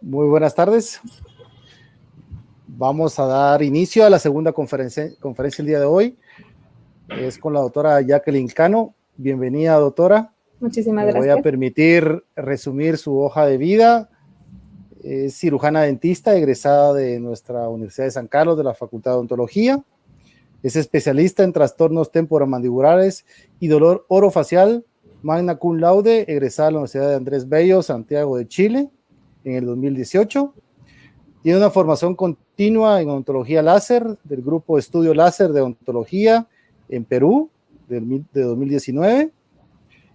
Muy buenas tardes. Vamos a dar inicio a la segunda conferencia el día de hoy. Es con la doctora Jacqueline Cano. Bienvenida, doctora. Muchísimas gracias. Me voy a permitir resumir su hoja de vida. Es cirujana dentista, egresada de nuestra Universidad de San Carlos, de la Facultad de Odontología. Es especialista en trastornos temporomandibulares y dolor orofacial, magna cum laude, egresada de la Universidad de Andrés Bello, Santiago de Chile, en el 2018. Tiene una formación continua en odontología láser del Grupo de Estudio Láser de Odontología en Perú, de 2019.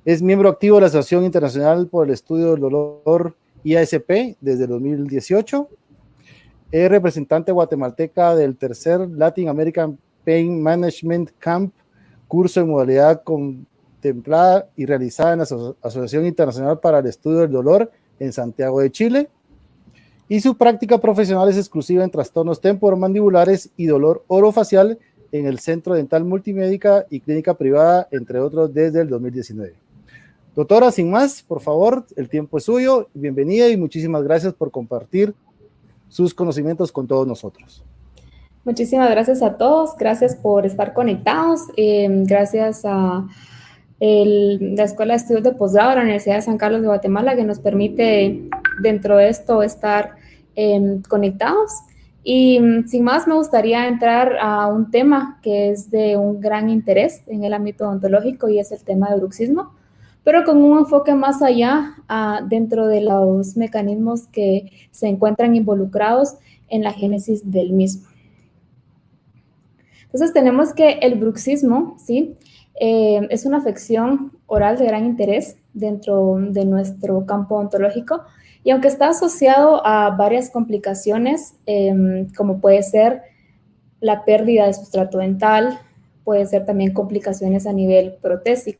Es miembro activo de la Asociación Internacional por el Estudio del Dolor IASP desde 2018. Es representante guatemalteca del tercer Latin American Pain Management Camp, curso en modalidad contemplada y realizada en la Asociación Internacional para el Estudio del Dolor en Santiago de Chile. Y su práctica profesional es exclusiva en trastornos temporomandibulares y dolor orofacial en el Centro Dental Multimédica y Clínica Privada, entre otros, desde el 2019. Doctora, sin más, por favor, el tiempo es suyo. Bienvenida y muchísimas gracias por compartir sus conocimientos con todos nosotros. Muchísimas gracias a todos. Gracias por estar conectados. Gracias a la Escuela de Estudios de Posgrado de la Universidad de San Carlos de Guatemala, que nos permite dentro de esto estar conectados. Y sin más, me gustaría entrar a un tema que es de un gran interés en el ámbito odontológico, y es el tema del bruxismo, pero con un enfoque más allá dentro de los mecanismos que se encuentran involucrados en la génesis del mismo. Entonces tenemos que el bruxismo, ¿sí? Es una afección oral de gran interés dentro de nuestro campo odontológico, y aunque está asociado a varias complicaciones, como puede ser la pérdida de sustrato dental, puede ser también complicaciones a nivel protésico,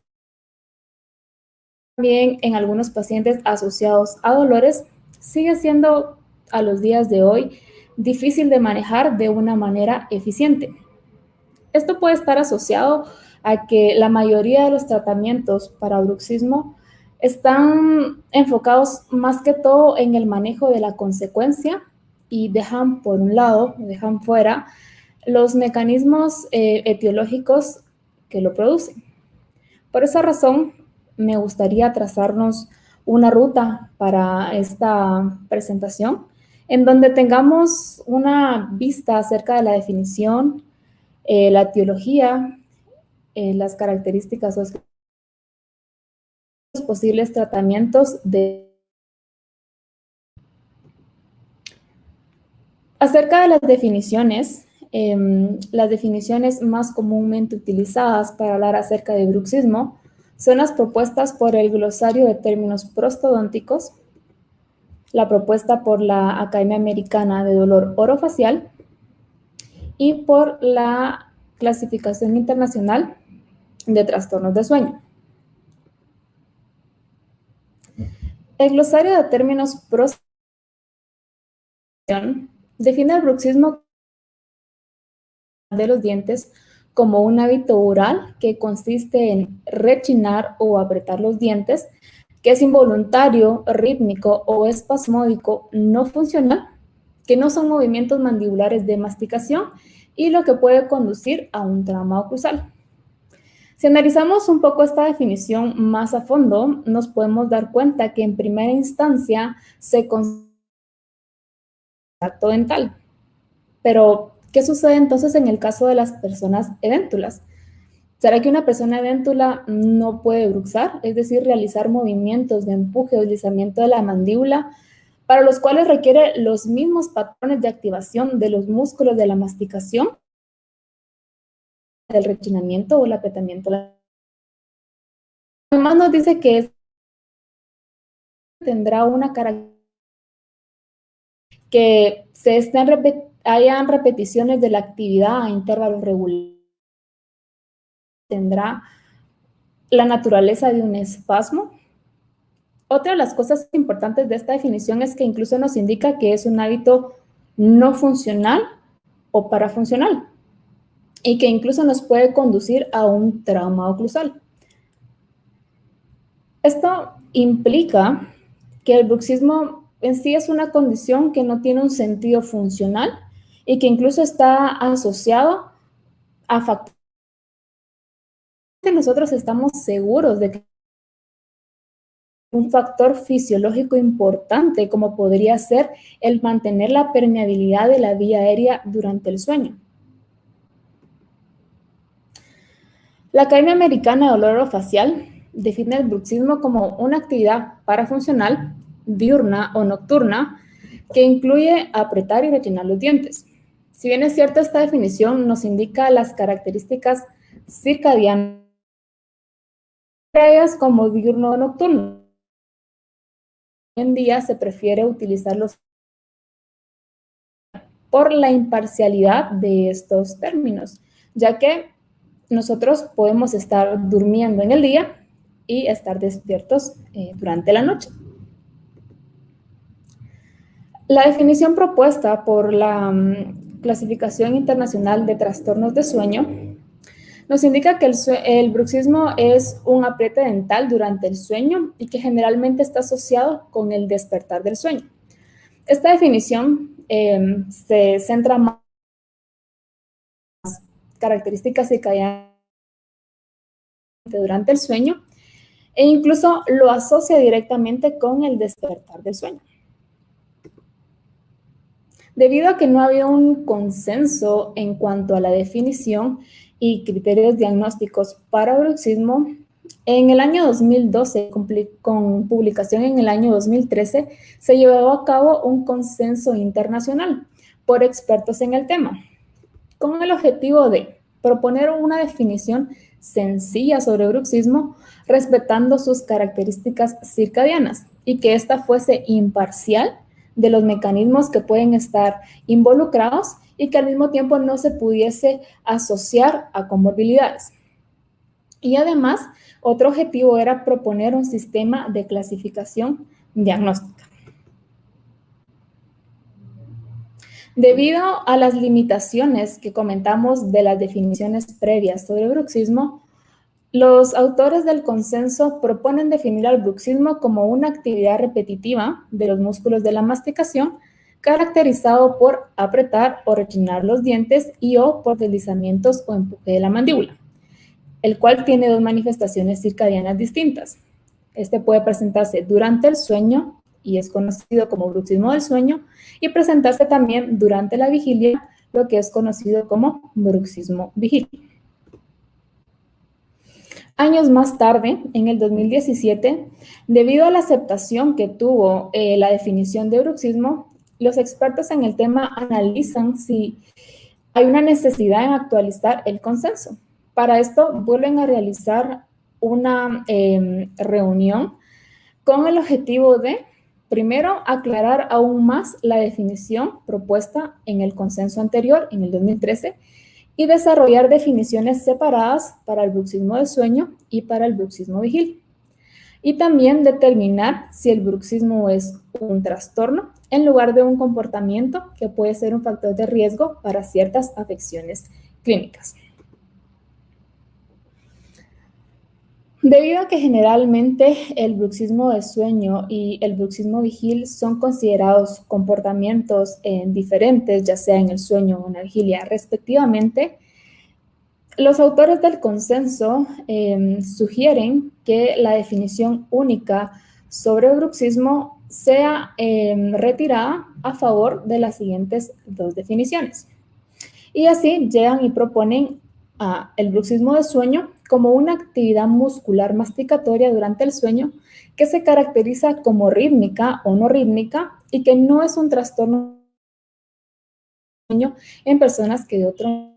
también en algunos pacientes asociados a dolores, sigue siendo a los días de hoy difícil de manejar de una manera eficiente. Esto puede estar asociado a que la mayoría de los tratamientos para bruxismo están enfocados más que todo en el manejo de la consecuencia y dejan por un lado, dejan fuera los mecanismos etiológicos que lo producen. Por esa razón, me gustaría trazarnos una ruta para esta presentación en donde tengamos una vista acerca de la definición, la etiología, las características, los posibles tratamientos Acerca de las definiciones más comúnmente utilizadas para hablar acerca de bruxismo son las propuestas por el Glosario de Términos Prostodónticos, la propuesta por la Academia Americana de Dolor Orofacial y por la Clasificación Internacional de Trastornos de Sueño. El Glosario de Términos Prostodónticos define el bruxismo de los dientes como un hábito oral que consiste en rechinar o apretar los dientes, que es involuntario, rítmico o espasmódico, no funcional, que no son movimientos mandibulares de masticación y lo que puede conducir a un trauma oclusal. Si analizamos un poco esta definición más a fondo, nos podemos dar cuenta que en primera instancia se considera dental. Pero, ¿qué sucede entonces en el caso de las personas edéntulas? ¿Será que una persona edéntula no puede bruxar? Es decir, realizar movimientos de empuje o deslizamiento de la mandíbula, para los cuales requiere los mismos patrones de activación de los músculos de la masticación, del rechinamiento o el apretamiento. Además nos dice que tendrá una característica que hayan repeticiones de la actividad a intervalos regulares. Tendrá la naturaleza de un espasmo. Otra de las cosas importantes de esta definición es que incluso nos indica que es un hábito no funcional o parafuncional, y que incluso nos puede conducir a un trauma oclusal. Esto implica que el bruxismo en sí es una condición que no tiene un sentido funcional y que incluso está asociado a factores que nosotros estamos seguros de que un factor fisiológico importante como podría ser el mantener la permeabilidad de la vía aérea durante el sueño. La Academia Americana de Dolor Orofacial define el bruxismo como una actividad parafuncional, diurna o nocturna, que incluye apretar y rellenar los dientes. Si bien es cierto, esta definición nos indica las características circadianas como diurno o nocturno. Hoy en día se prefiere utilizarlos por la imparcialidad de estos términos, ya que nosotros podemos estar durmiendo en el día y estar despiertos durante la noche. La definición propuesta por la Clasificación Internacional de Trastornos de Sueño nos indica que el bruxismo es un apriete dental durante el sueño y que generalmente está asociado con el despertar del sueño. Esta definición se centra más en las características circadianas durante el sueño e incluso lo asocia directamente con el despertar del sueño. Debido a que no había un consenso en cuanto a la definición y criterios diagnósticos para bruxismo, en el año 2012, con publicación en el año 2013, se llevó a cabo un consenso internacional por expertos en el tema, con el objetivo de proponer una definición sencilla sobre bruxismo, respetando sus características circadianas y que ésta fuese imparcial de los mecanismos que pueden estar involucrados y que al mismo tiempo no se pudiese asociar a comorbilidades. Y además, otro objetivo era proponer un sistema de clasificación diagnóstica. Debido a las limitaciones que comentamos de las definiciones previas sobre bruxismo, los autores del consenso proponen definir al bruxismo como una actividad repetitiva de los músculos de la masticación, caracterizado por apretar o rechinar los dientes y o por deslizamientos o empuje de la mandíbula, el cual tiene dos manifestaciones circadianas distintas. Este puede presentarse durante el sueño y es conocido como bruxismo del sueño, y presentarse también durante la vigilia, lo que es conocido como bruxismo vigil. Años más tarde, en el 2017, debido a la aceptación que tuvo la definición de bruxismo, los expertos en el tema analizan si hay una necesidad en actualizar el consenso. Para esto, vuelven a realizar una reunión con el objetivo de, primero, aclarar aún más la definición propuesta en el consenso anterior, en el 2013, y desarrollar definiciones separadas para el bruxismo de sueño y para el bruxismo vigil. Y también determinar si el bruxismo es un trastorno en lugar de un comportamiento que puede ser un factor de riesgo para ciertas afecciones clínicas. Debido a que generalmente el bruxismo de sueño y el bruxismo vigil son considerados comportamientos diferentes, ya sea en el sueño o en la vigilia respectivamente, los autores del consenso sugieren que la definición única sobre bruxismo sea retirada a favor de las siguientes dos definiciones. Y así llegan y proponen el bruxismo de sueño como una actividad muscular masticatoria durante el sueño que se caracteriza como rítmica o no rítmica y que no es un trastorno en personas que de otro.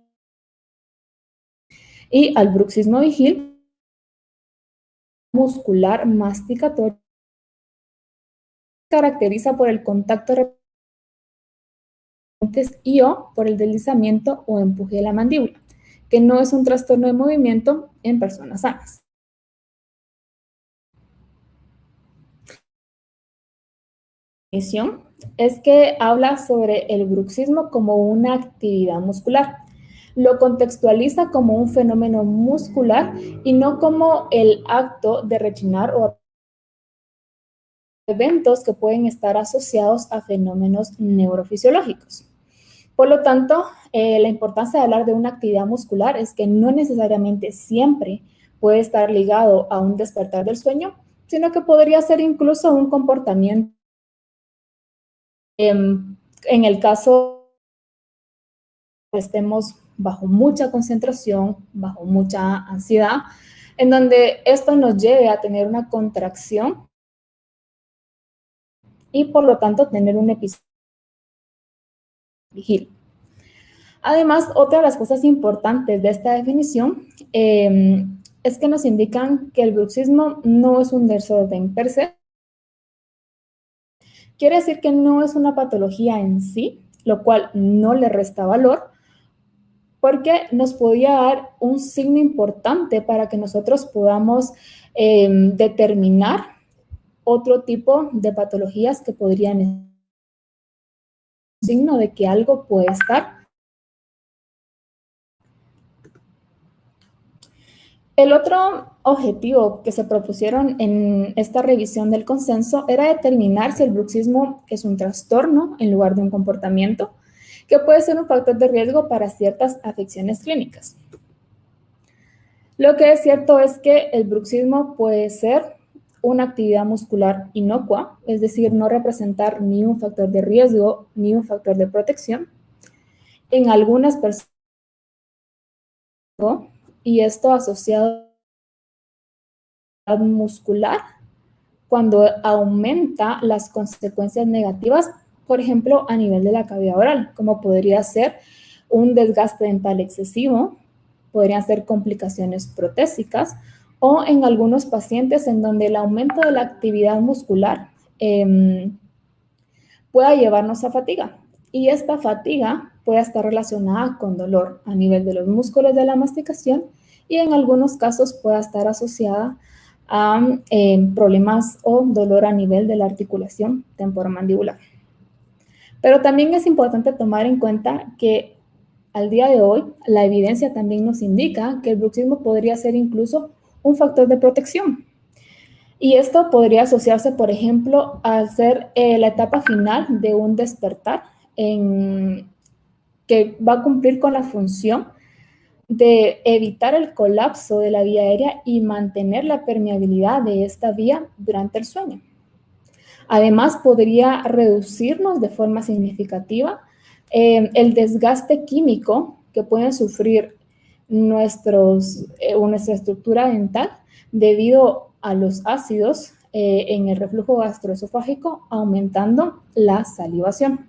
Y al bruxismo vigil muscular masticatorio se caracteriza por el contacto y o por el deslizamiento o empuje de la mandíbula, que no es un trastorno de movimiento en personas sanas. La definición es que habla sobre el bruxismo como una actividad muscular. Lo contextualiza como un fenómeno muscular y no como el acto de rechinar o eventos que pueden estar asociados a fenómenos neurofisiológicos. Por lo tanto, la importancia de hablar de una actividad muscular es que no necesariamente siempre puede estar ligado a un despertar del sueño, sino que podría ser incluso un comportamiento. En el caso que estemos bajo mucha concentración, bajo mucha ansiedad, en donde esto nos lleve a tener una contracción y por lo tanto tener un episodio de vigilia. Además, otra de las cosas importantes de esta definición es que nos indican que el bruxismo no es un desorden per se. Quiere decir que no es una patología en sí, lo cual no le resta valor, porque nos podía dar un signo importante para que nosotros podamos determinar otro tipo de patologías que podrían ser un signo de que algo puede estar. El otro objetivo que se propusieron en esta revisión del consenso era determinar si el bruxismo es un trastorno en lugar de un comportamiento, que puede ser un factor de riesgo para ciertas afecciones clínicas. Lo que es cierto es que el bruxismo puede ser una actividad muscular inocua, es decir, no representar ni un factor de riesgo ni un factor de protección. En algunas personas, y esto asociado a la muscular, cuando aumenta las consecuencias negativas, por ejemplo, a nivel de la cavidad oral, como podría ser un desgaste dental excesivo, podrían ser complicaciones protésicas, o en algunos pacientes en donde el aumento de la actividad muscular pueda llevarnos a fatiga. Y esta fatiga puede estar relacionada con dolor a nivel de los músculos de la masticación y en algunos casos puede estar asociada a problemas o dolor a nivel de la articulación temporomandibular. Pero también es importante tomar en cuenta que al día de hoy la evidencia también nos indica que el bruxismo podría ser incluso un factor de protección. Y esto podría asociarse, por ejemplo, al ser la etapa final de un despertar que va a cumplir con la función de evitar el colapso de la vía aérea y mantener la permeabilidad de esta vía durante el sueño. Además, podría reducirnos de forma significativa el desgaste químico que pueden sufrir nuestra estructura dental debido a los ácidos en el reflujo gastroesofágico, aumentando la salivación.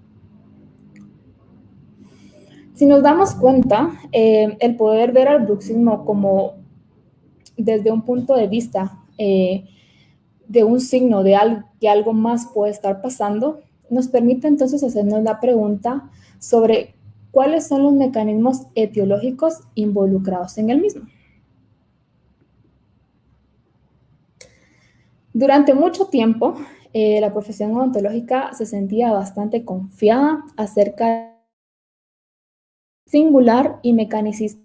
Si nos damos cuenta, el poder ver al bruxismo como desde un punto de vista de un signo de que algo más puede estar pasando, nos permite entonces hacernos la pregunta sobre cuáles son los mecanismos etiológicos involucrados en el mismo. Durante mucho tiempo, la profesión odontológica se sentía bastante confiada acerca de singular y mecanicista,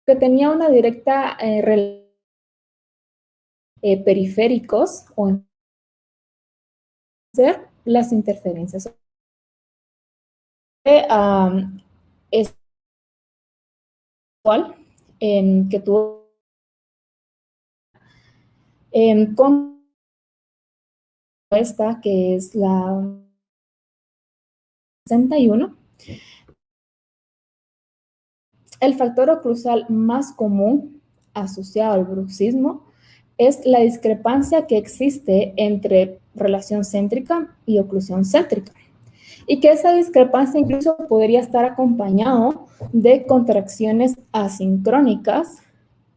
que tenía una directa relación periféricos o ser las interferencias. Es cual que tuvo con esta que es la 61. El factor oclusal más común asociado al bruxismo es la discrepancia que existe entre relación céntrica y oclusión céntrica, y que esa discrepancia incluso podría estar acompañado de contracciones asincrónicas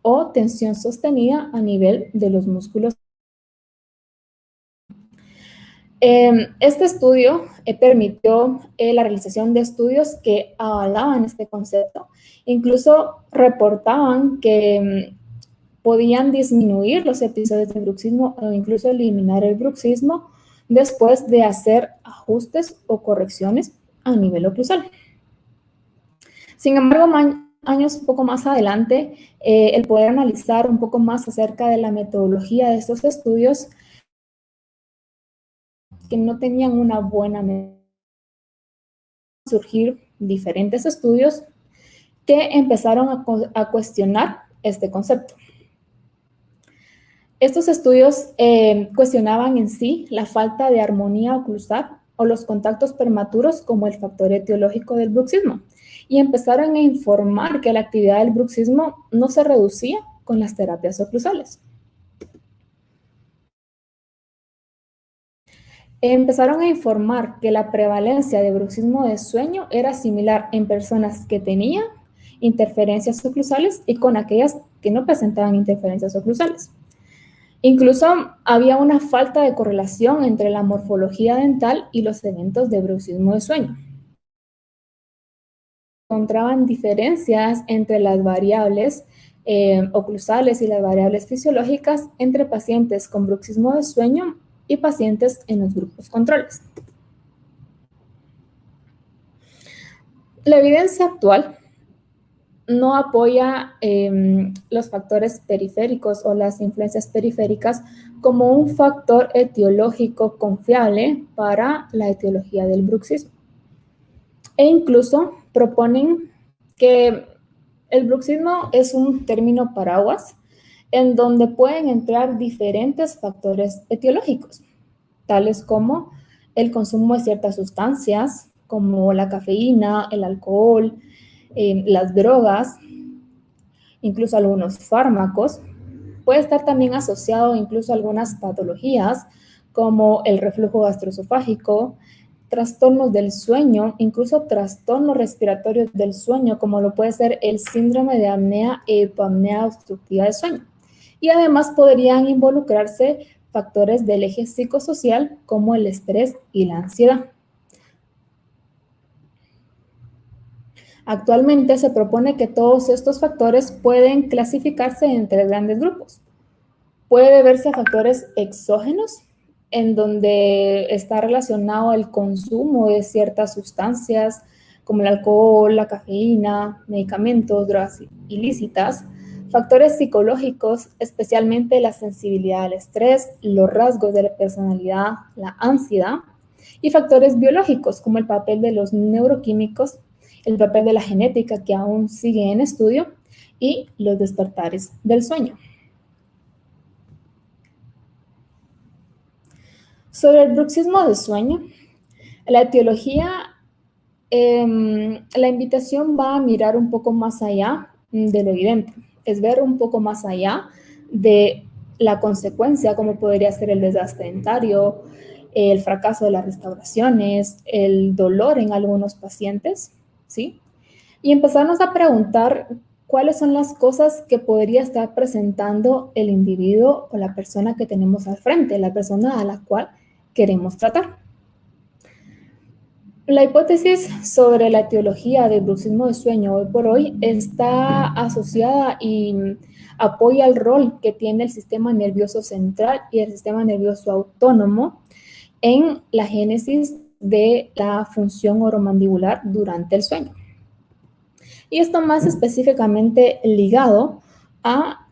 o tensión sostenida a nivel de los músculos. Este estudio permitió la realización de estudios que avalaban este concepto, incluso reportaban que podían disminuir los episodios de bruxismo o incluso eliminar el bruxismo después de hacer ajustes o correcciones a nivel oclusal. Sin embargo, años un poco más adelante, el poder analizar un poco más acerca de la metodología de estos estudios que no tenían una buena surgir diferentes estudios que empezaron a cuestionar este concepto. Estos estudios cuestionaban en sí la falta de armonía oclusal o los contactos prematuros como el factor etiológico del bruxismo, y empezaron a informar que la actividad del bruxismo no se reducía con las terapias oclusales. Empezaron a informar que la prevalencia de bruxismo de sueño era similar en personas que tenían interferencias oclusales y con aquellas que no presentaban interferencias oclusales. Incluso había una falta de correlación entre la morfología dental y los eventos de bruxismo de sueño. Encontraban diferencias entre las variables oclusales y las variables fisiológicas entre pacientes con bruxismo de sueño y pacientes en los grupos controles. La evidencia actual no apoya los factores periféricos o las influencias periféricas como un factor etiológico confiable para la etiología del bruxismo. E incluso proponen que el bruxismo es un término paraguas en donde pueden entrar diferentes factores etiológicos, tales como el consumo de ciertas sustancias, como la cafeína, el alcohol, las drogas, incluso algunos fármacos. Puede estar también asociado incluso a algunas patologías, como el reflujo gastroesofágico, trastornos del sueño, incluso trastornos respiratorios del sueño, como lo puede ser el síndrome de apnea e hipoapnea obstructiva de sueño. Y además podrían involucrarse factores del eje psicosocial como el estrés y la ansiedad. Actualmente se propone que todos estos factores pueden clasificarse en 3 grandes grupos. Puede deberse a factores exógenos, en donde está relacionado el consumo de ciertas sustancias como el alcohol, la cafeína, medicamentos, drogas ilícitas. Factores psicológicos, especialmente la sensibilidad al estrés, los rasgos de la personalidad, la ansiedad. Y factores biológicos, como el papel de los neuroquímicos, el papel de la genética, que aún sigue en estudio, y los despertares del sueño. Sobre el bruxismo de sueño, la etiología, la invitación va a mirar un poco más allá de lo evidente, es ver un poco más allá de la consecuencia, como podría ser el desgaste dentario, el fracaso de las restauraciones, el dolor en algunos pacientes, ¿sí? Y empezarnos a preguntar cuáles son las cosas que podría estar presentando el individuo o la persona que tenemos al frente, la persona a la cual queremos tratar. La hipótesis sobre la etiología del bruxismo de sueño hoy por hoy está asociada y apoya el rol que tiene el sistema nervioso central y el sistema nervioso autónomo en la génesis de la función oromandibular durante el sueño. Y esto más específicamente ligado a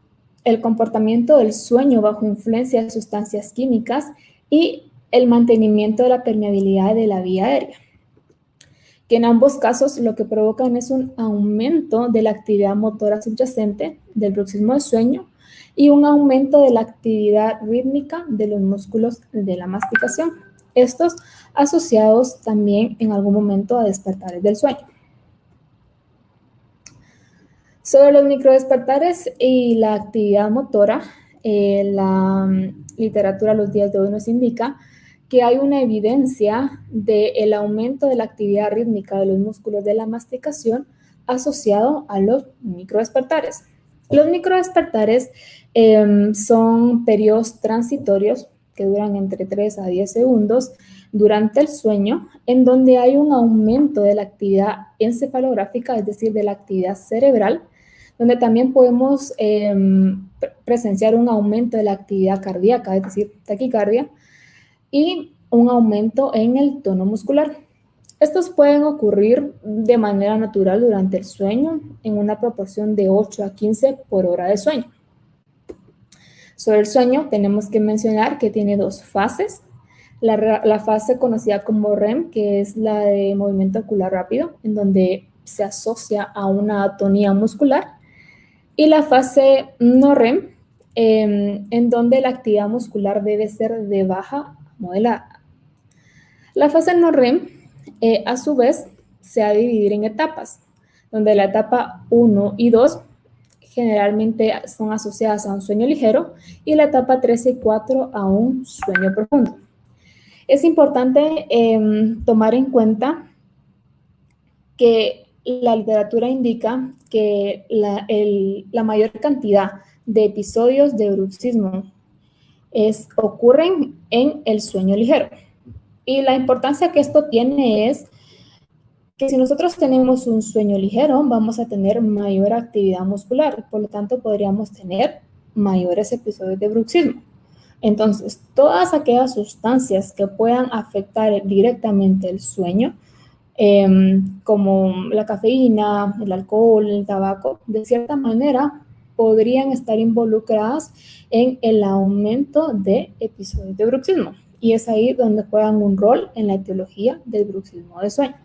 el comportamiento del sueño bajo influencia de sustancias químicas y el mantenimiento de la permeabilidad de la vía aérea, que en ambos casos lo que provocan es un aumento de la actividad motora subyacente del bruxismo de sueño y un aumento de la actividad rítmica de los músculos de la masticación, estos asociados también en algún momento a despertares del sueño. Sobre los microdespertares y la actividad motora, la literatura a los días de hoy nos indica que hay una evidencia del aumento de la actividad rítmica de los músculos de la masticación asociado a los microdespertares. Los microdespertares son periodos transitorios que duran entre 3 a 10 segundos durante el sueño, en donde hay un aumento de la actividad encefalográfica, es decir, de la actividad cerebral, donde también podemos presenciar un aumento de la actividad cardíaca, es decir, taquicardia, y un aumento en el tono muscular. Estos pueden ocurrir de manera natural durante el sueño en una proporción de 8 a 15 por hora de sueño. Sobre el sueño tenemos que mencionar que tiene 2 fases. la fase conocida como REM, que es la de movimiento ocular rápido, en donde se asocia a una atonía muscular, y la fase no REM, en donde la actividad muscular debe ser de baja a moderada. La fase no REM, a su vez, se ha de dividir en etapas, donde la etapa 1 y 2 generalmente son asociadas a un sueño ligero y la etapa 3 y 4 a un sueño profundo. Es importante tomar en cuenta que la literatura indica que la mayor cantidad de episodios de bruxismo ocurren en el sueño ligero. Y la importancia que esto tiene es que si nosotros tenemos un sueño ligero, vamos a tener mayor actividad muscular, por lo tanto podríamos tener mayores episodios de bruxismo. Entonces, todas aquellas sustancias que puedan afectar directamente el sueño, como la cafeína, el alcohol, el tabaco, de cierta manera podrían estar involucradas en el aumento de episodios de bruxismo. Y es ahí donde juegan un rol en la etiología del bruxismo de sueño.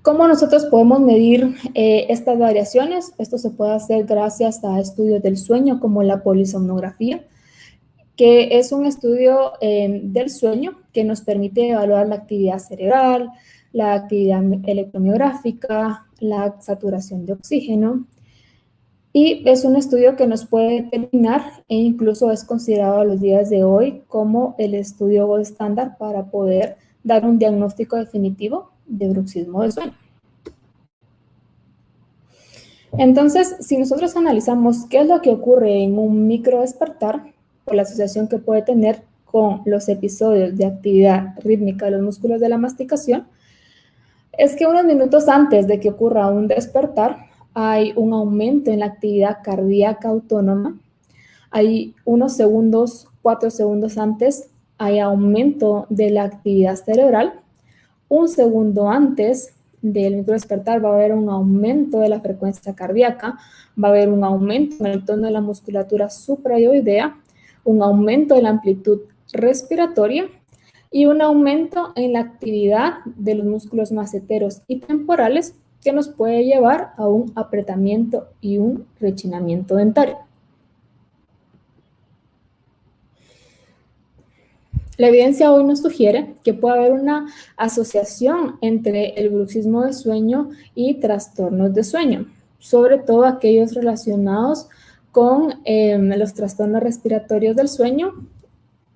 ¿Cómo nosotros podemos medir estas variaciones? Esto se puede hacer gracias a estudios del sueño como la polisomnografía, que es un estudio del sueño que nos permite evaluar la actividad cerebral, la actividad electromiográfica, la saturación de oxígeno. Y es un estudio que nos puede determinar e incluso es considerado a los días de hoy como el estudio gold estándar para poder dar un diagnóstico definitivo de bruxismo de sueño. Entonces, si nosotros analizamos qué es lo que ocurre en un microdespertar, por la asociación que puede tener con los episodios de actividad rítmica de los músculos de la masticación, es que unos minutos antes de que ocurra un despertar, hay un aumento en la actividad cardíaca autónoma. Hay unos segundos, 4 segundos antes, hay aumento de la actividad cerebral. Un segundo antes del microdespertar va a haber un aumento de la frecuencia cardíaca, va a haber un aumento en el tono de la musculatura suprayoidea, un aumento de la amplitud respiratoria y un aumento en la actividad de los músculos maceteros y temporales que nos puede llevar a un apretamiento y un rechinamiento dentario. La evidencia hoy nos sugiere que puede haber una asociación entre el bruxismo de sueño y trastornos de sueño, sobre todo aquellos relacionados con los trastornos respiratorios del sueño,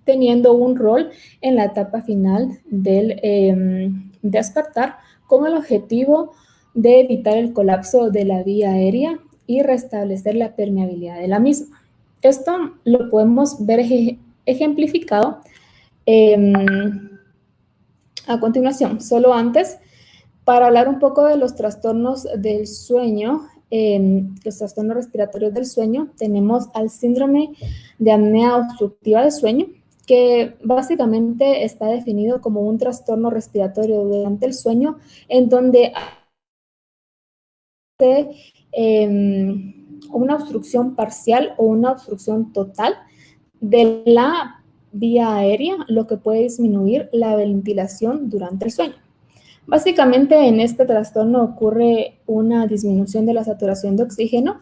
teniendo un rol en la etapa final del despertar con el objetivo de evitar el colapso de la vía aérea y restablecer la permeabilidad de la misma. Esto lo podemos ver ejemplificado a continuación. Solo antes, para hablar un poco de los trastornos del sueño, los trastornos respiratorios del sueño, tenemos al síndrome de apnea obstructiva de sueño, que básicamente está definido como un trastorno respiratorio durante el sueño, en donde hay una obstrucción parcial o una obstrucción total de la vía aérea, lo que puede disminuir la ventilación durante el sueño. Básicamente en este trastorno ocurre una disminución de la saturación de oxígeno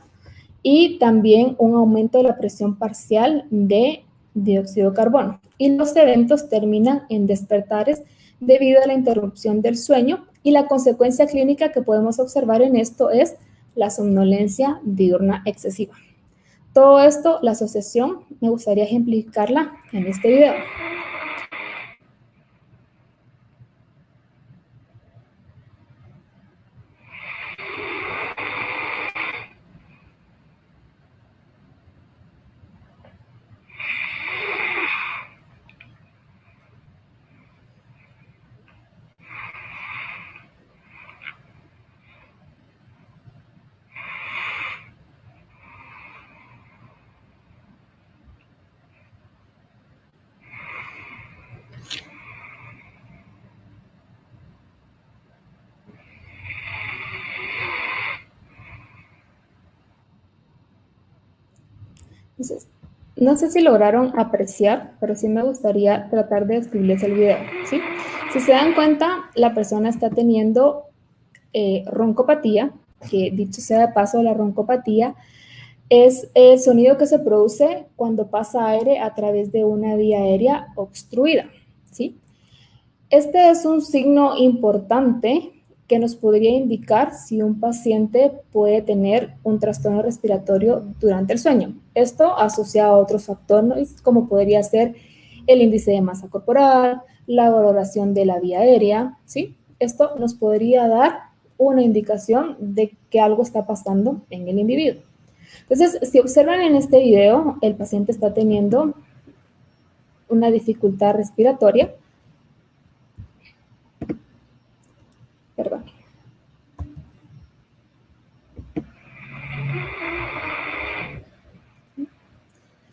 y también un aumento de la presión parcial de dióxido de carbono. Y los eventos terminan en despertares debido a la interrupción del sueño y la consecuencia clínica que podemos observar en esto es la somnolencia diurna excesiva. Todo esto, la asociación, me gustaría ejemplificarla en este video. Entonces, No sé si lograron apreciar, pero sí me gustaría tratar de describirles el video, ¿sí? Si se dan cuenta, la persona está teniendo roncopatía, que dicho sea de paso, la roncopatía es el sonido que se produce cuando pasa aire a través de una vía aérea obstruida, ¿sí? Este es un signo importante que nos podría indicar si un paciente puede tener un trastorno respiratorio durante el sueño. Esto asociado a otros factores como podría ser el índice de masa corporal, la valoración de la vía aérea, ¿sí? Esto nos podría dar una indicación de que algo está pasando en el individuo. Entonces, si observan en este video, el paciente está teniendo una dificultad respiratoria, perdón.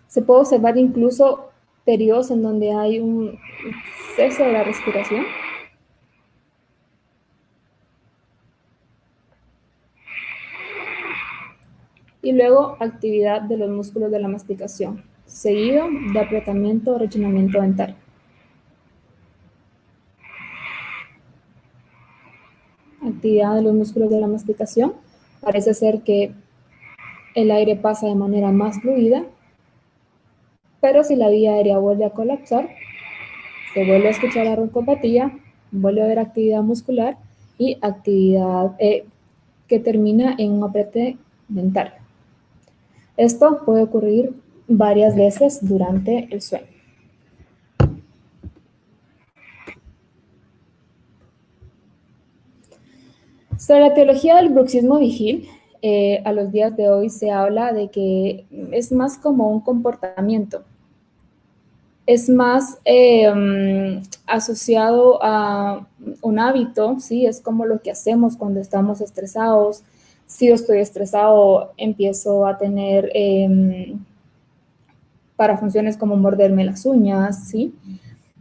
Se puede observar incluso periodos en donde hay un cese de la respiración. Y luego actividad de los músculos de la masticación, seguido de apretamiento o rechinamiento dentario. Actividad de los músculos de la masticación. Parece ser que el aire pasa de manera más fluida, pero si la vía aérea vuelve a colapsar, se vuelve a escuchar la roncopatía, vuelve a haber actividad muscular y actividad que termina en un apriete dentario. Esto puede ocurrir varias veces durante el sueño. Sobre la teología del bruxismo vigil, a los días de hoy se habla de que es más como un comportamiento, es más asociado a un hábito, ¿sí? Es como lo que hacemos cuando estamos estresados. Si yo estoy estresado, empiezo a tener para funciones como morderme las uñas, ¿sí?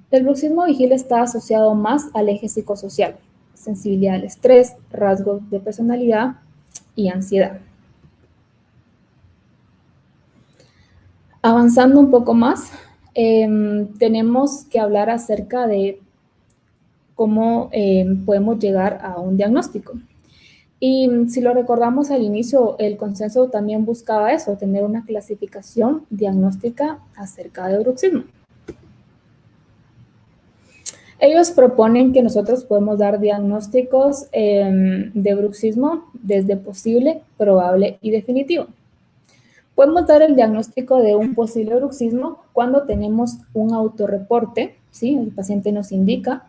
El bruxismo vigil está asociado más al eje psicosocial, sensibilidad al estrés, rasgos de personalidad y ansiedad. Avanzando un poco más, tenemos que hablar acerca de cómo podemos llegar a un diagnóstico. Y si lo recordamos al inicio, el consenso también buscaba eso, tener una clasificación diagnóstica acerca de bruxismo. Ellos proponen que nosotros podemos dar diagnósticos de bruxismo desde posible, probable y definitivo. Podemos dar el diagnóstico de un posible bruxismo cuando tenemos un autorreporte, ¿sí? El paciente nos indica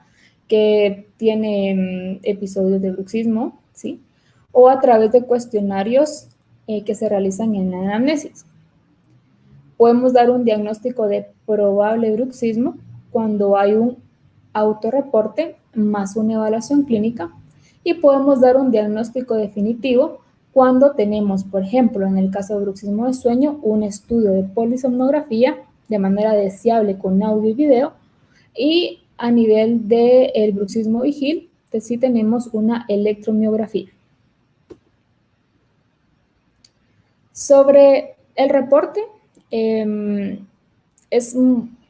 que tiene episodios de bruxismo, ¿sí? O a través de cuestionarios que se realizan en la anamnesis. Podemos dar un diagnóstico de probable bruxismo cuando hay un autorreporte más una evaluación clínica y podemos dar un diagnóstico definitivo cuando tenemos, por ejemplo, en el caso de bruxismo de sueño, un estudio de polisomnografía de manera deseable con audio y video, y a nivel del bruxismo vigil, sí tenemos una electromiografía. Sobre el reporte, es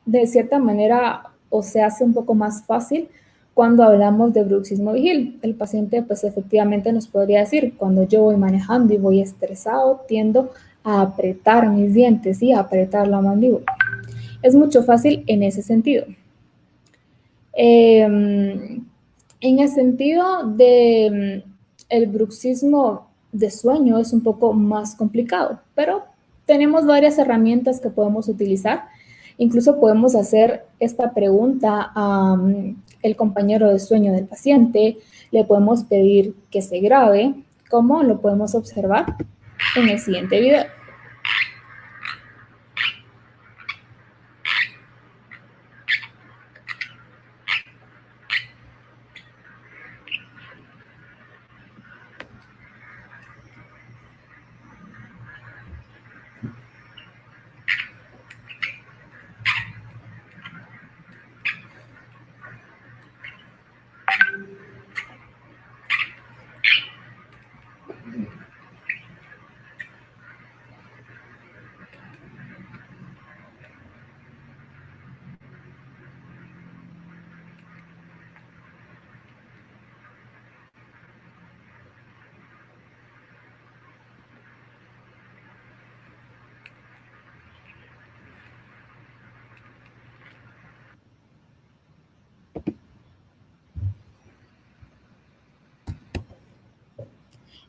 de cierta manera o se hace un poco más fácil cuando hablamos de bruxismo vigil. El paciente pues efectivamente nos podría decir, cuando yo voy manejando y voy estresado, tiendo a apretar mis dientes y a apretar la mandíbula. Es mucho fácil en ese sentido. En el sentido de el bruxismo de sueño es un poco más complicado, pero tenemos varias herramientas que podemos utilizar. Incluso podemos hacer esta pregunta al compañero de sueño del paciente, le podemos pedir que se grabe, como lo podemos observar en el siguiente video.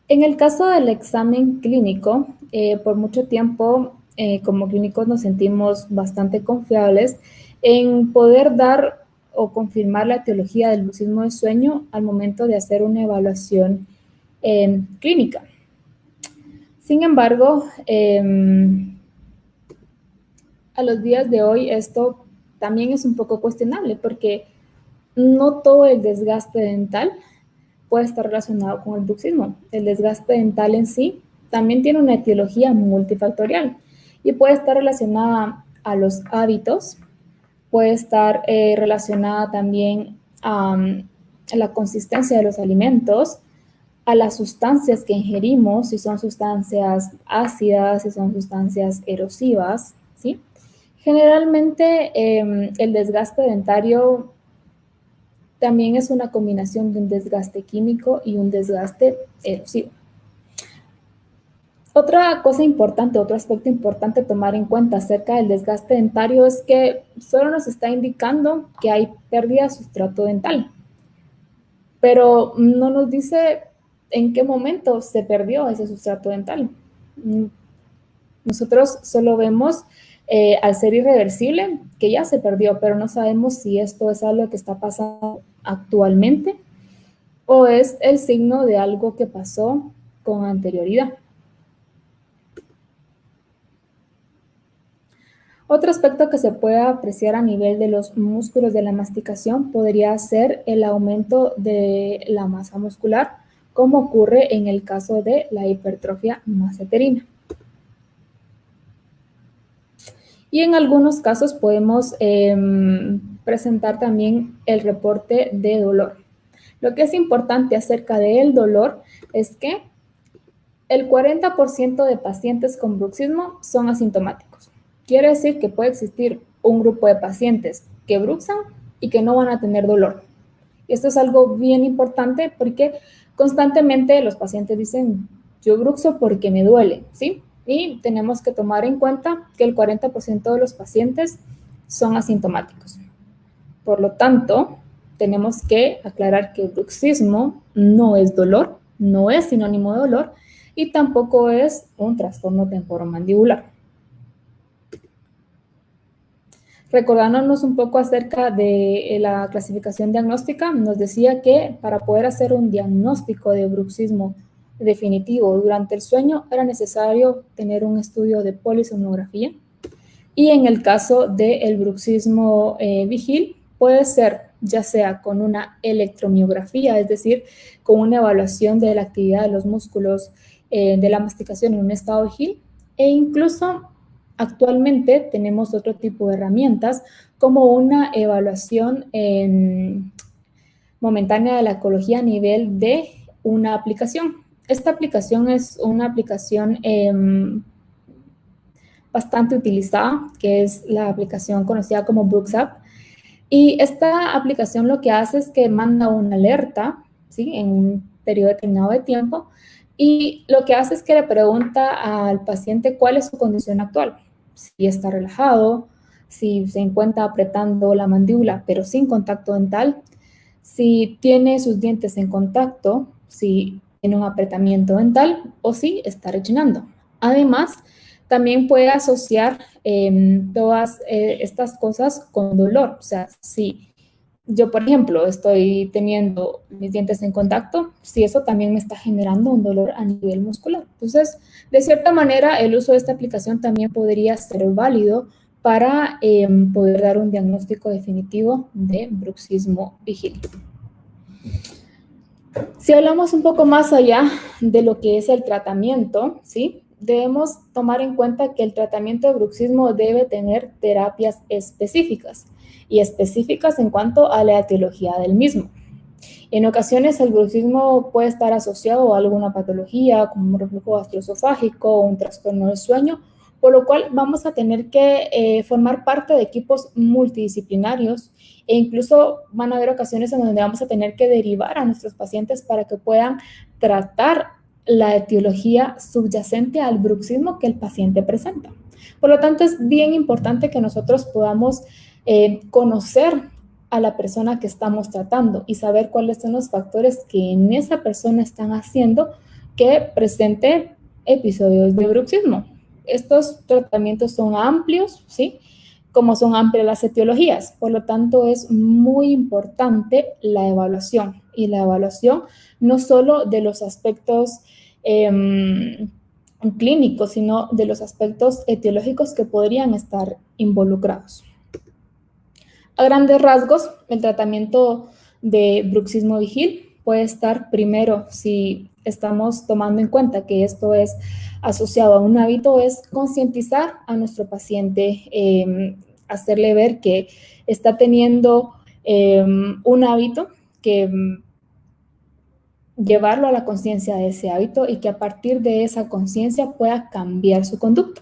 En el caso del examen clínico, por mucho tiempo como clínicos nos sentimos bastante confiables en poder dar o confirmar la etiología del bruxismo de sueño al momento de hacer una evaluación clínica. Sin embargo, a los días de hoy esto también es un poco cuestionable porque no todo el desgaste dental puede estar relacionado con el bruxismo. El desgaste dental en sí también tiene una etiología multifactorial y puede estar relacionada a los hábitos, puede estar relacionada también a la consistencia de los alimentos, a las sustancias que ingerimos, si son sustancias ácidas, si son sustancias erosivas, ¿sí? Generalmente el desgaste dentario también es una combinación de un desgaste químico y un desgaste erosivo. Otra cosa importante, otro aspecto importante a tomar en cuenta acerca del desgaste dentario es que solo nos está indicando que hay pérdida de sustrato dental, pero no nos dice en qué momento se perdió ese sustrato dental. Nosotros solo vemos al ser irreversible que ya se perdió, pero no sabemos si esto es algo que está pasando actualmente o es el signo de algo que pasó con anterioridad. Otro aspecto que se puede apreciar a nivel de los músculos de la masticación podría ser el aumento de la masa muscular, como ocurre en el caso de la hipertrofia maseterina. Y en algunos casos podemos presentar también el reporte de dolor. Lo que es importante acerca del dolor es que el 40% de pacientes con bruxismo son asintomáticos. Quiere decir que puede existir un grupo de pacientes que bruxan y que no van a tener dolor. Y esto es algo bien importante porque constantemente los pacientes dicen, yo bruxo porque me duele, ¿sí? Y tenemos que tomar en cuenta que el 40% de los pacientes son asintomáticos. Por lo tanto, tenemos que aclarar que el bruxismo no es dolor, no es sinónimo de dolor y tampoco es un trastorno temporomandibular. Recordándonos un poco acerca de la clasificación diagnóstica, nos decía que para poder hacer un diagnóstico de bruxismo definitivo durante el sueño era necesario tener un estudio de polisomnografía y en el caso del bruxismo vigil puede ser ya sea con una electromiografía, es decir, con una evaluación de la actividad de los músculos de la masticación en un estado vigil e incluso actualmente tenemos otro tipo de herramientas como una evaluación momentánea de la ecología a nivel de una aplicación. Esta aplicación es una aplicación bastante utilizada, que es la aplicación conocida como BruxApp. Y esta aplicación lo que hace es que manda una alerta, ¿sí? En un periodo determinado de tiempo, y lo que hace es que le pregunta al paciente cuál es su condición actual. Si está relajado, si se encuentra apretando la mandíbula pero sin contacto dental, si tiene sus dientes en contacto, si tiene un apretamiento dental o si está rechinando. Además, también puede asociar todas estas cosas con dolor. O sea, si yo, por ejemplo, estoy teniendo mis dientes en contacto, si eso también me está generando un dolor a nivel muscular. Entonces, de cierta manera, el uso de esta aplicación también podría ser válido para poder dar un diagnóstico definitivo de bruxismo vigil. Si hablamos un poco más allá de lo que es el tratamiento, ¿sí? Debemos tomar en cuenta que el tratamiento de bruxismo debe tener terapias específicas y específicas en cuanto a la etiología del mismo. En ocasiones el bruxismo puede estar asociado a alguna patología como un reflujo gastroesofágico o un trastorno del sueño, por lo cual vamos a tener que formar parte de equipos multidisciplinarios e incluso van a haber ocasiones en donde vamos a tener que derivar a nuestros pacientes para que puedan tratar la etiología subyacente al bruxismo que el paciente presenta. Por lo tanto, es bien importante que nosotros podamos conocer a la persona que estamos tratando y saber cuáles son los factores que en esa persona están haciendo que presente episodios de bruxismo. Estos tratamientos son amplios, ¿sí? Como son amplias las etiologías. Por lo tanto, es muy importante la evaluación. Y la evaluación no solo de los aspectos clínicos, sino de los aspectos etiológicos que podrían estar involucrados. A grandes rasgos, el tratamiento de bruxismo vigil puede estar primero, si estamos tomando en cuenta que esto es asociado a un hábito, es concientizar a nuestro paciente, hacerle ver que está teniendo un hábito, que llevarlo a la conciencia de ese hábito y que a partir de esa conciencia pueda cambiar su conducta.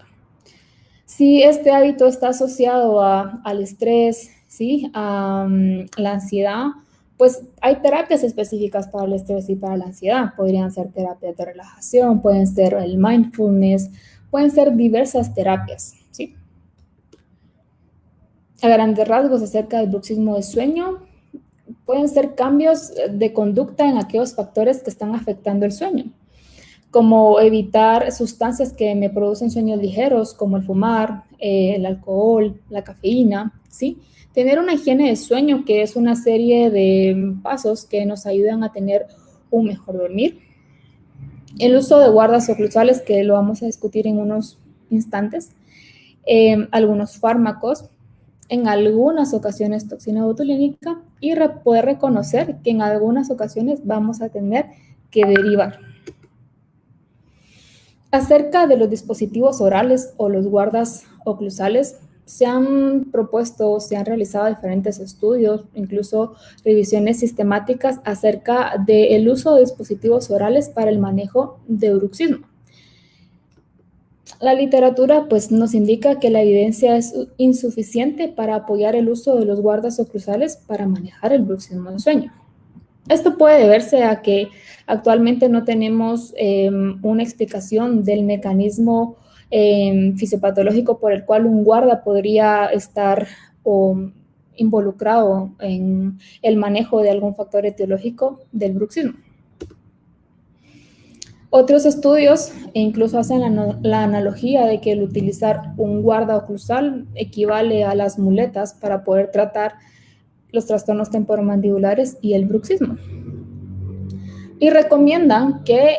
Si este hábito está asociado al estrés, ¿sí? A la ansiedad, pues hay terapias específicas para el estrés y para la ansiedad. Podrían ser terapias de relajación, pueden ser el mindfulness, pueden ser diversas terapias, ¿sí? A grandes rasgos acerca del bruxismo de sueño, pueden ser cambios de conducta en aquellos factores que están afectando el sueño, como evitar sustancias que me producen sueños ligeros, como el fumar, el alcohol, la cafeína, ¿sí? Tener una higiene de sueño, que es una serie de pasos que nos ayudan a tener un mejor dormir. El uso de guardas oclusales, que lo vamos a discutir en unos instantes. Algunos fármacos, en algunas ocasiones toxina botulínica, y poder reconocer que en algunas ocasiones vamos a tener que derivar. Acerca de los dispositivos orales o los guardas oclusales, se han propuesto, se han realizado diferentes estudios, incluso revisiones sistemáticas acerca del uso de dispositivos orales para el manejo de bruxismo. La literatura pues, nos indica que la evidencia es insuficiente para apoyar el uso de los guardas oclusales para manejar el bruxismo de sueño. Esto puede deberse a que actualmente no tenemos una explicación del mecanismo fisiopatológico por el cual un guarda podría estar involucrado en el manejo de algún factor etiológico del bruxismo. Otros estudios incluso hacen la analogía de que el utilizar un guarda oclusal equivale a las muletas para poder tratar los trastornos temporomandibulares y el bruxismo. Y recomiendan que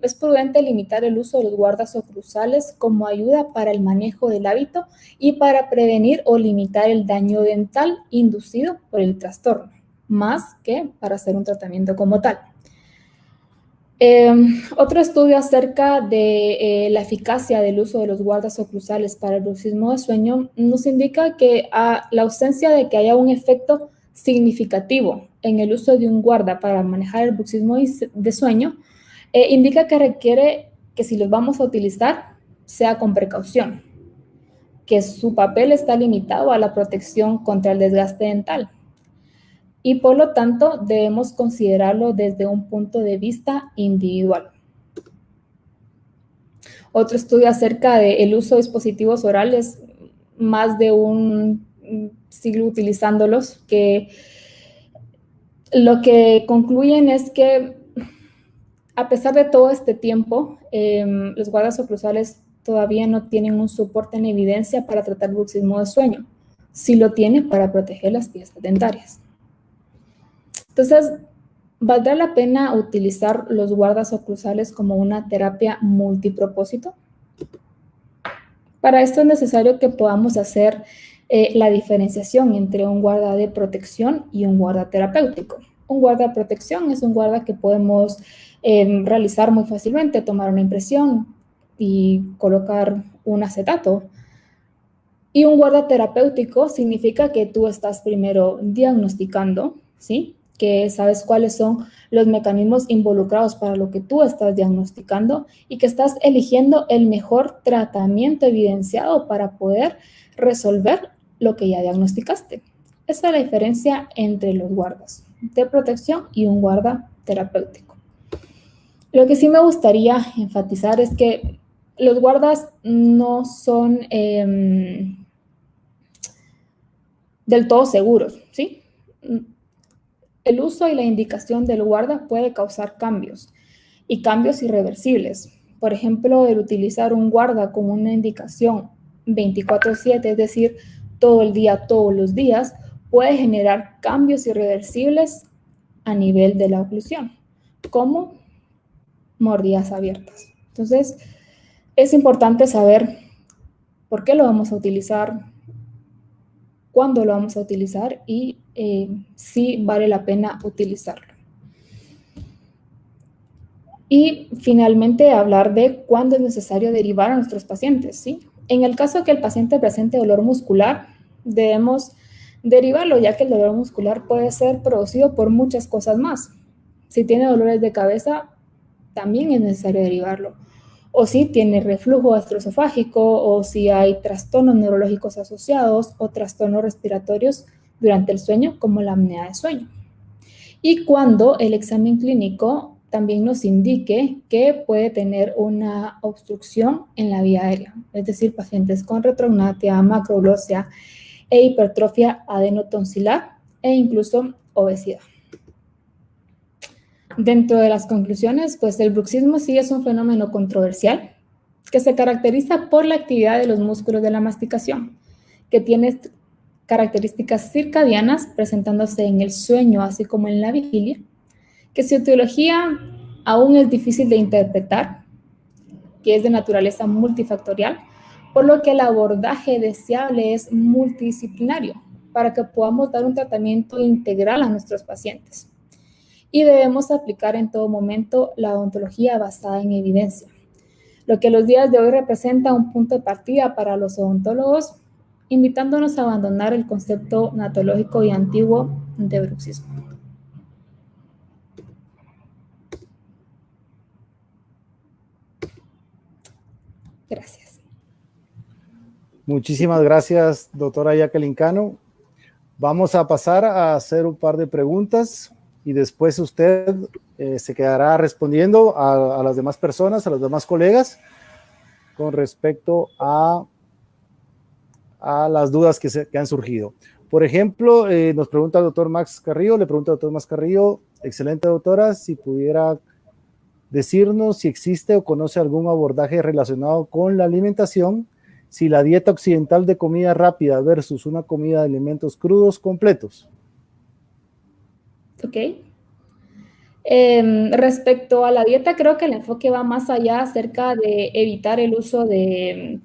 es prudente limitar el uso de los guardas oclusales como ayuda para el manejo del hábito y para prevenir o limitar el daño dental inducido por el trastorno, más que para hacer un tratamiento como tal. Otro estudio acerca de la eficacia del uso de los guardas oclusales para el bruxismo de sueño nos indica que la ausencia de que haya un efecto significativo en el uso de un guarda para manejar el bruxismo de sueño indica que requiere que si los vamos a utilizar sea con precaución, que su papel está limitado a la protección contra el desgaste dental. Y por lo tanto debemos considerarlo desde un punto de vista individual. Otro estudio acerca del uso de dispositivos orales, más de un siglo utilizándolos, que lo que concluyen es que a pesar de todo este tiempo, los guardas oclusales todavía no tienen un soporte en evidencia para tratar bruxismo de sueño. Sí lo tienen para proteger las piezas dentarias. Entonces, ¿valdrá la pena utilizar los guardas oclusales como una terapia multipropósito? Para esto es necesario que podamos hacer la diferenciación entre un guarda de protección y un guarda terapéutico. Un guarda de protección es un guarda que podemos realizar muy fácilmente, tomar una impresión y colocar un acetato. Y un guarda terapéutico significa que tú estás primero diagnosticando, ¿sí? Que sabes cuáles son los mecanismos involucrados para lo que tú estás diagnosticando y que estás eligiendo el mejor tratamiento evidenciado para poder resolver lo que ya diagnosticaste. Esa es la diferencia entre los guardas de protección y un guarda terapéutico. Lo que sí me gustaría enfatizar es que los guardas no son del todo seguros, ¿sí? El uso y la indicación del guarda puede causar cambios y cambios irreversibles. Por ejemplo, el utilizar un guarda con una indicación 24/7, es decir, todo el día, todos los días, puede generar cambios irreversibles a nivel de la oclusión, como mordidas abiertas. Entonces, es importante saber por qué lo vamos a utilizar, cuándo lo vamos a utilizar y si vale la pena utilizarlo. Y finalmente hablar de cuándo es necesario derivar a nuestros pacientes, ¿sí? En el caso que el paciente presente dolor muscular, debemos derivarlo, ya que el dolor muscular puede ser producido por muchas cosas más. Si tiene dolores de cabeza, también es necesario derivarlo. O si tiene reflujo gastroesofágico, o si hay trastornos neurológicos asociados o trastornos respiratorios durante el sueño, como la apnea de sueño. Y cuando el examen clínico también nos indique que puede tener una obstrucción en la vía aérea, es decir, pacientes con retrognatia, macroglossia e hipertrofia adenotonsilar e incluso obesidad. Dentro de las conclusiones, pues el bruxismo sí es un fenómeno controversial que se caracteriza por la actividad de los músculos de la masticación, que tiene características circadianas presentándose en el sueño así como en la vigilia, que su etiología aún es difícil de interpretar, que es de naturaleza multifactorial, por lo que el abordaje deseable es multidisciplinario para que podamos dar un tratamiento integral a nuestros pacientes. Y debemos aplicar en todo momento la odontología basada en evidencia, lo que los días de hoy representa un punto de partida para los odontólogos, invitándonos a abandonar el concepto natológico y antiguo de bruxismo. Gracias. Muchísimas gracias, doctora Jacqueline Cano. Vamos a pasar a hacer un par de preguntas y después usted se quedará respondiendo a las demás personas, a los demás colegas, con respecto a las dudas que han surgido. Por ejemplo, nos pregunta el doctor Max Carrillo, le pregunta al doctor Max Carrillo, excelente doctora, si pudiera decirnos si existe o conoce algún abordaje relacionado con la alimentación, si la dieta occidental de comida rápida versus una comida de alimentos crudos completos. Ok. Respecto a la dieta, creo que el enfoque va más allá acerca de evitar el uso de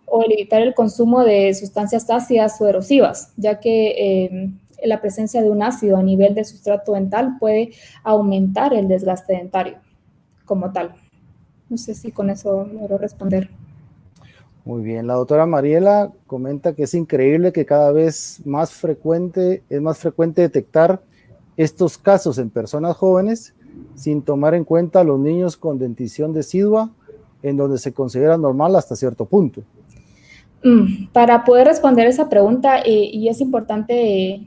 o evitar el consumo de sustancias ácidas o erosivas, ya que la presencia de un ácido a nivel del sustrato dental puede aumentar el desgaste dentario como tal. No sé si con eso logro responder. Muy bien, la doctora Mariela comenta que es increíble que cada vez es más frecuente detectar estos casos en personas jóvenes sin tomar en cuenta a los niños con dentición decidua, en donde se considera normal hasta cierto punto. Para poder responder esa pregunta, y es importante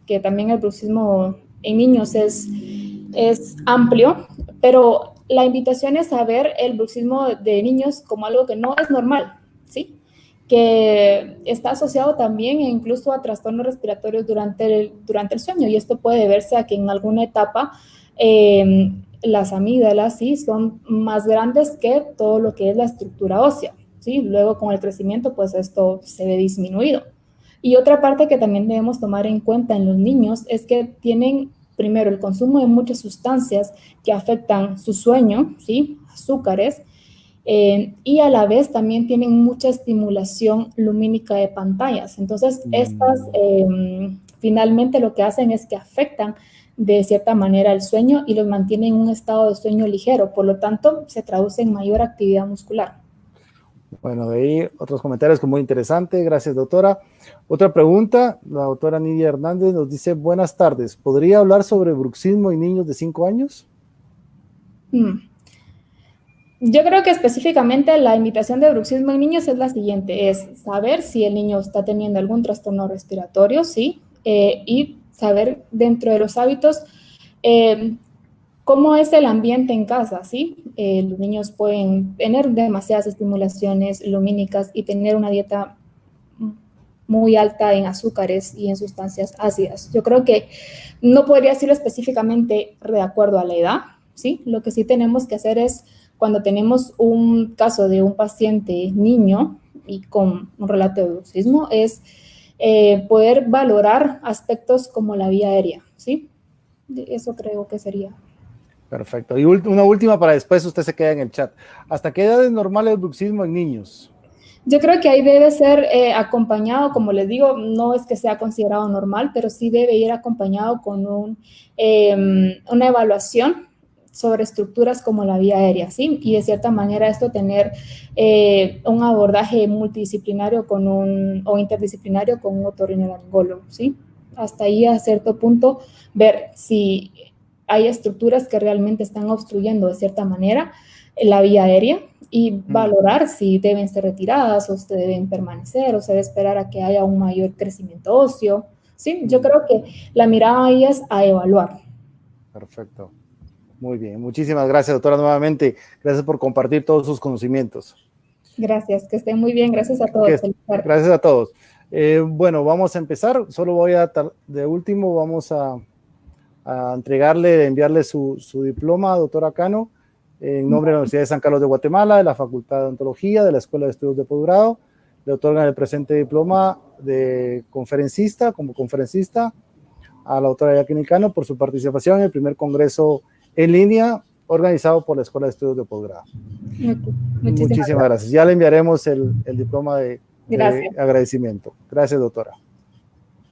que también el bruxismo en niños es amplio, pero la invitación es a ver el bruxismo de niños como algo que no es normal, ¿sí? Que está asociado también incluso a trastornos respiratorios durante el sueño, y esto puede deberse a que en alguna etapa las amígdalas sí son más grandes que todo lo que es la estructura ósea, ¿sí? Luego con el crecimiento pues esto se ve disminuido. Y otra parte que también debemos tomar en cuenta en los niños es que tienen primero el consumo de muchas sustancias que afectan su sueño, ¿sí? Azúcares, y a la vez también tienen mucha estimulación lumínica de pantallas. Entonces, estas finalmente lo que hacen es que afectan de cierta manera el sueño y los mantienen en un estado de sueño ligero, por lo tanto, se traduce en mayor actividad muscular. Bueno, de ahí otros comentarios que muy interesante, gracias doctora. Otra pregunta, la doctora Nidia Hernández nos dice, buenas tardes, ¿podría hablar sobre bruxismo en niños de 5 años? Yo creo que específicamente la invitación de bruxismo en niños es la siguiente, es saber si el niño está teniendo algún trastorno respiratorio, ¿sí? Y saber dentro de los hábitos cómo es el ambiente en casa, ¿sí? Los niños pueden tener demasiadas estimulaciones lumínicas y tener una dieta muy alta en azúcares y en sustancias ácidas. Yo creo que no podría decirlo específicamente de acuerdo a la edad, ¿sí? Lo que sí tenemos que hacer es, cuando tenemos un caso de un paciente niño y con un relato de bruxismo, es poder valorar aspectos como la vía aérea, ¿sí? Eso creo que sería. Perfecto. Y una última para después usted se queda en el chat. ¿Hasta qué edad es normal el bruxismo en niños? Yo creo que ahí debe ser acompañado, como les digo, no es que sea considerado normal, pero sí debe ir acompañado con una evaluación sobre estructuras como la vía aérea, ¿sí? Y de cierta manera esto tener un abordaje multidisciplinario o interdisciplinario con un otorrinolaringólogo, ¿sí? Hasta ahí a cierto punto ver si hay estructuras que realmente están obstruyendo de cierta manera la vía aérea y valorar si deben ser retiradas o si deben permanecer o se debe esperar a que haya un mayor crecimiento óseo. ¿Sí? Yo creo que la mirada ahí es a evaluar. Perfecto. Muy bien. Muchísimas gracias, doctora, nuevamente. Gracias por compartir todos sus conocimientos. Gracias, que estén muy bien. Gracias a todos. Gracias a todos. Bueno, vamos a empezar. Solo de último, vamos a enviarle su diploma, doctora Cano, en nombre de la Universidad de San Carlos de Guatemala, de la Facultad de Odontología, de la Escuela de Estudios de Posgrado. Le otorgan el presente diploma de conferencista, como conferencista, a la doctora Jacqueline Cano por su participación en el primer congreso en línea organizado por la Escuela de Estudios de Posgrado. Muchísimas gracias. Ya le enviaremos el diploma de agradecimiento. Gracias, doctora.